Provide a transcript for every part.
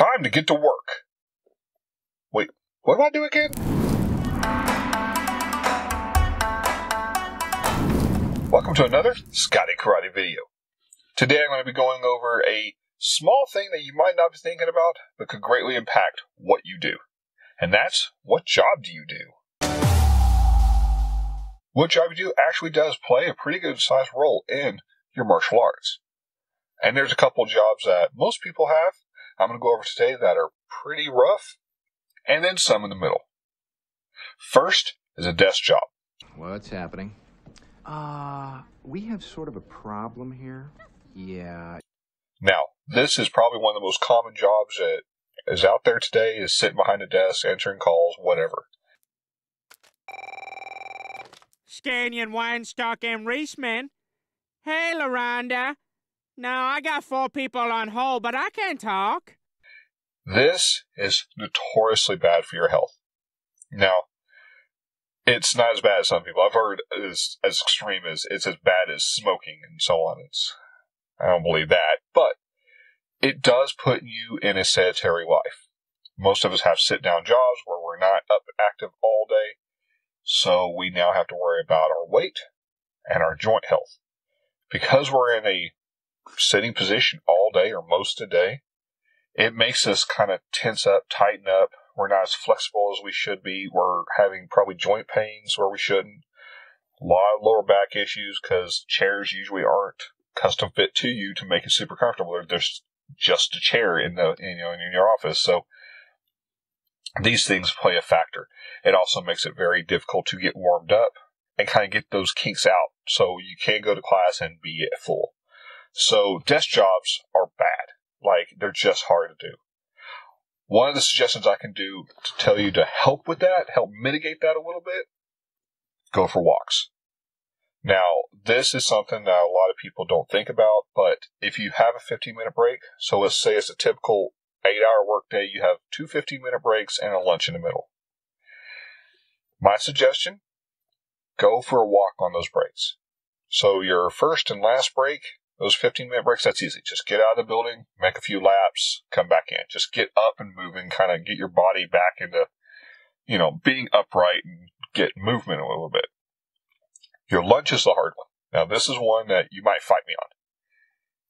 Time to get to work. Wait, what do I do again? Welcome to another Scotty Karate video. Today I'm going to be going over a small thing that you might not be thinking about, but could greatly impact what you do. And that's, what job do you do? What job you do actually does play a pretty good sized role in your martial arts. And there's a couple jobs that most people have, I'm going to go over today, that are pretty rough, and then some in the middle. First is a desk job. What's happening? We have sort of a problem here. Yeah. Now, this is probably one of the most common jobs that is out there today, is sitting behind a desk, answering calls, whatever. Scanian, Weinstock, and Reisman. Hey, LaRonda. Now, I got 4 people on hold, but I can't talk. This is notoriously bad for your health. Now, it's not as bad as some people. I've heard as extreme as it's as bad as smoking and so on. I don't believe that, but it does put you in a sedentary life. Most of us have sit-down jobs where we're not up and active all day, so we now have to worry about our weight and our joint health. Because we're in a sitting position all day or most of the day, it makes us kind of tense up, tighten up. We're not as flexible as we should be. We're having probably joint pains where we shouldn't. A lot of lower back issues because chairs usually aren't custom fit to you to make it super comfortable. There's just a chair in your office. So these things play a factor. It also makes it very difficult to get warmed up and kind of get those kinks out so you can't go to class and be at full. So desk jobs are bad. Like, they're just hard to do. One of the suggestions I can do to tell you to help with that, help mitigate that a little bit, go for walks. Now, this is something that a lot of people don't think about, but if you have a 15-minute break, so let's say it's a typical 8-hour workday, you have 2 15-minute breaks and a lunch in the middle. My suggestion, go for a walk on those breaks. So your first and last break, those 15-minute breaks, that's easy. Just get out of the building, make a few laps, come back in. Just get up and moving, kind of get your body back into, being upright and get movement a little bit. Your lunch is the hard one. Now, this is one that you might fight me on.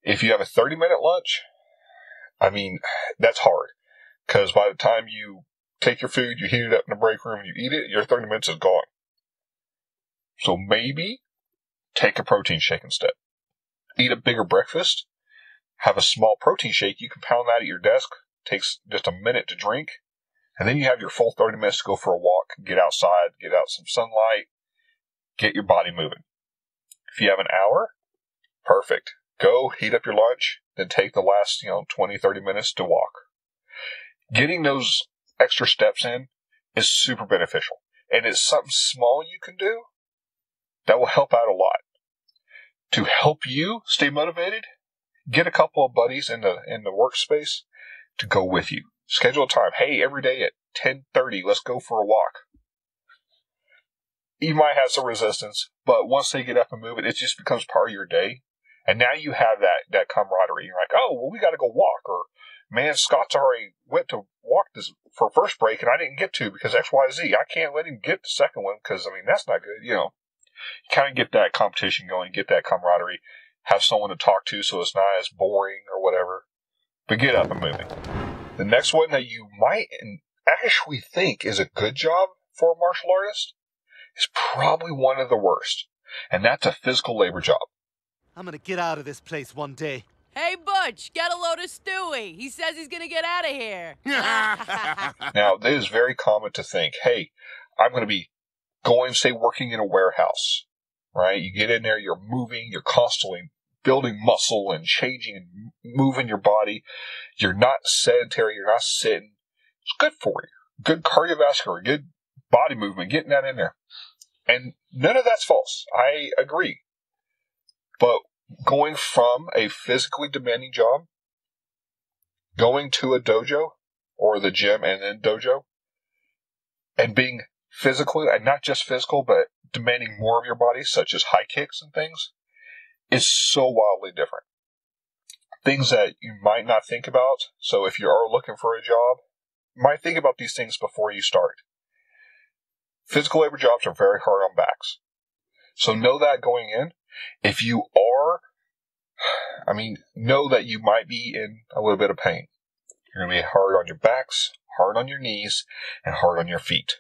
If you have a 30-minute lunch, that's hard. Because by the time you take your food, you heat it up in the break room, and you eat it, your 30 minutes is gone. So maybe take a protein shake instead. Eat a bigger breakfast, have a small protein shake. You can pound that at your desk. Takes just a minute to drink. And then you have your full 30 minutes to go for a walk, get outside, get out some sunlight, get your body moving. If you have an hour, perfect. Go heat up your lunch, then take the last, 20, 30 minutes to walk. Getting those extra steps in is super beneficial. And it's something small you can do that will help out a lot. To help you stay motivated, get a couple of buddies in the workspace to go with you. Schedule a time. Hey, every day at 10:30, let's go for a walk. You might have some resistance, but once they get up and moving, it just becomes part of your day. And now you have that camaraderie. You're like, oh, well, we got to go walk. Or, man, Scott's already went to walk this for first break, and I didn't get to because X, Y, Z. I can't let him get the second one because, that's not good, You kind of get that competition going, get that camaraderie, have someone to talk to so it's not as boring or whatever. But get up and moving. The next one that you might actually think is a good job for a martial artist is probably one of the worst. And that's a physical labor job. I'm going to get out of this place one day. Hey, Butch, get a load of Stewie. He says he's going to get out of here. Now, it is very common to think, hey, I'm going to be working in a warehouse, right? You get in there, you're moving, you're constantly building muscle and changing and moving your body. You're not sedentary, you're not sitting. It's good for you. Good cardiovascular, good body movement, getting that in there. And none of that's false. I agree. But going from a physically demanding job, going to a dojo or the gym and then dojo, and being physical, and not just physical, but demanding more of your body, such as high kicks and things, is so wildly different. things that you might not think about. So if you are looking for a job, you might think about these things before you start. Physical labor jobs are very hard on backs. So know that going in. If you are, know that you might be in a little bit of pain. You're going to be hard on your backs, hard on your knees, and hard on your feet.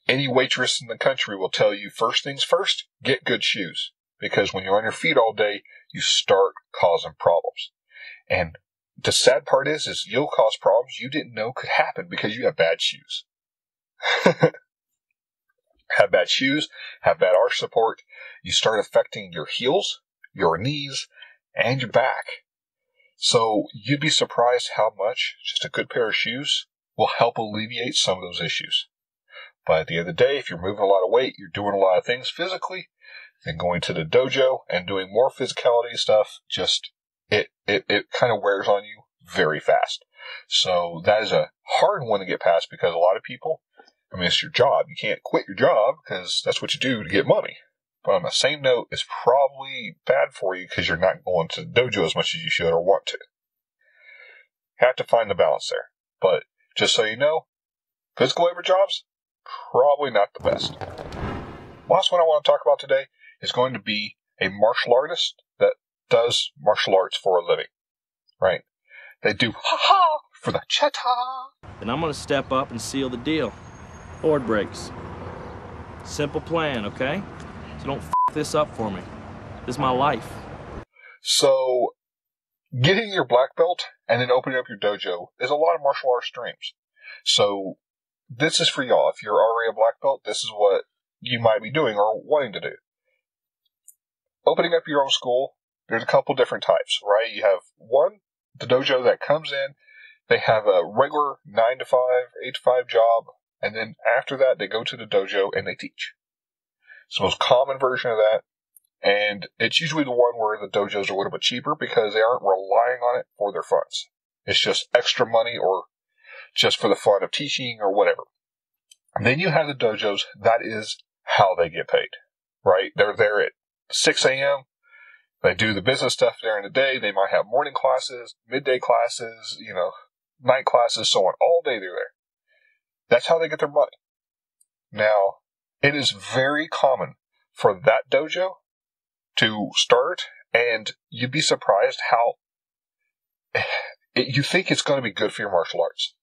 Any waitress in the country will tell you, first things first, get good shoes. Because when you're on your feet all day, you start causing problems. And the sad part is you'll cause problems you didn't know could happen because you have bad shoes. Have bad shoes, have bad arch support. You start affecting your heels, your knees, and your back. So you'd be surprised how much just a good pair of shoes will help alleviate some of those issues. But at the end of the day, if you're moving a lot of weight, you're doing a lot of things physically, then going to the dojo and doing more physicality stuff, just it kind of wears on you very fast. So that is a hard one to get past because a lot of people, it's your job. You can't quit your job because that's what you do to get money. But on the same note, it's probably bad for you because you're not going to the dojo as much as you should or want to. Have to find the balance there. But just so you know, physical labor jobs, probably not the best. Last one I want to talk about today is going to be a martial artist that does martial arts for a living. Right? They do ha-ha for the chata. Then I'm going to step up and seal the deal. Board breaks. Simple plan, okay? So don't f*** this up for me. This is my life. So, getting your black belt and then opening up your dojo is a lot of martial arts dreams. So, this is for y'all. If you're already a black belt, this is what you might be doing or wanting to do. Opening up your own school, there's a couple different types, right? You have one, the dojo that comes in, they have a regular 9 to 5, 8 to 5 job, and then after that, they go to the dojo and they teach. It's the most common version of that, and it's usually the one where the dojos are a little bit cheaper because they aren't relying on it for their funds. It's just extra money or just for the fun of teaching or whatever. And then you have the dojos, that is how they get paid, right? They're there at 6 a.m., they do the business stuff during the day, they might have morning classes, midday classes, night classes, so on. All day they're there. That's how they get their money. Now, it is very common for that dojo to start, and you'd be surprised how you think it's going to be good for your martial arts.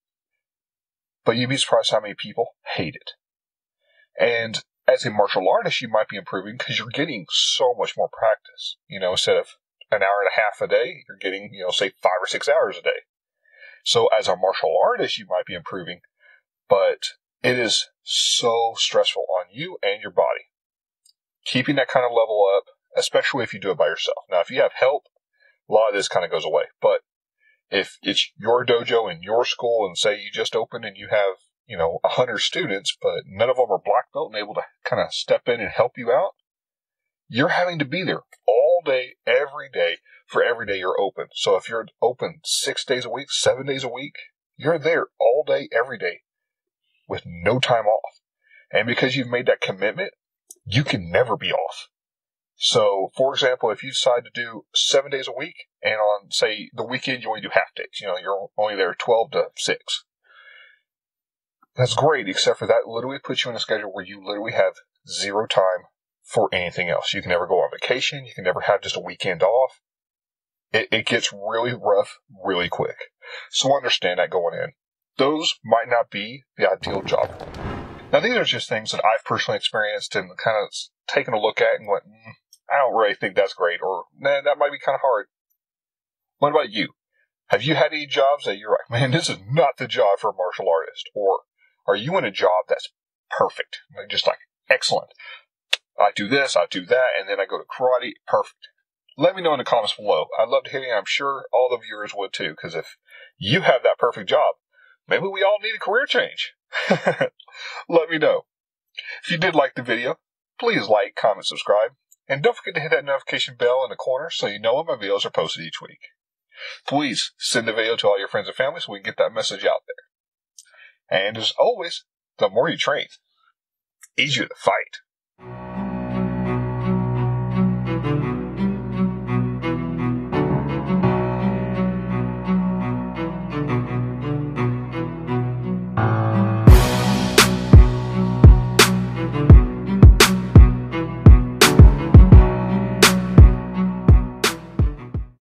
But you'd be surprised how many people hate it. And as a martial artist, you might be improving because you're getting so much more practice. Instead of an hour and a half a day, you're getting, say 5 or 6 hours a day. So as a martial artist, you might be improving, but it is so stressful on you and your body. Keeping that kind of level up, especially if you do it by yourself. Now, if you have help, a lot of this kind of goes away. But if it's your dojo in your school and say you just opened and you have, 100 students, but none of them are black belt and able to kind of step in and help you out, you're having to be there all day, every day, for every day you're open. So if you're open 6 days a week, 7 days a week, you're there all day, every day, with no time off. And because you've made that commitment, you can never be off. So, for example, if you decide to do 7 days a week, and on, say, the weekend you only do half days, you're only there 12 to 6. That's great, except for that literally puts you in a schedule where you literally have zero time for anything else. You can never go on vacation. You can never have just a weekend off. It gets really rough really quick. So understand that going in. Those might not be the ideal job. Now, these are just things that I've personally experienced and kind of taken a look at and went, I don't really think that's great, or, nah, that might be kind of hard. What about you? Have you had any jobs that you're like, man, this is not the job for a martial artist? Or are you in a job that's perfect? Just like, excellent. I do this, I do that, and then I go to karate. Perfect. Let me know in the comments below. I'd love to hear you. I'm sure all the viewers would too, because if you have that perfect job, maybe we all need a career change. Let me know. If you did like the video, please like, comment, subscribe, and don't forget to hit that notification bell in the corner so you know when my videos are posted each week. Please send the video to all your friends and family so we can get that message out there. And as always, the more you train, easier to fight.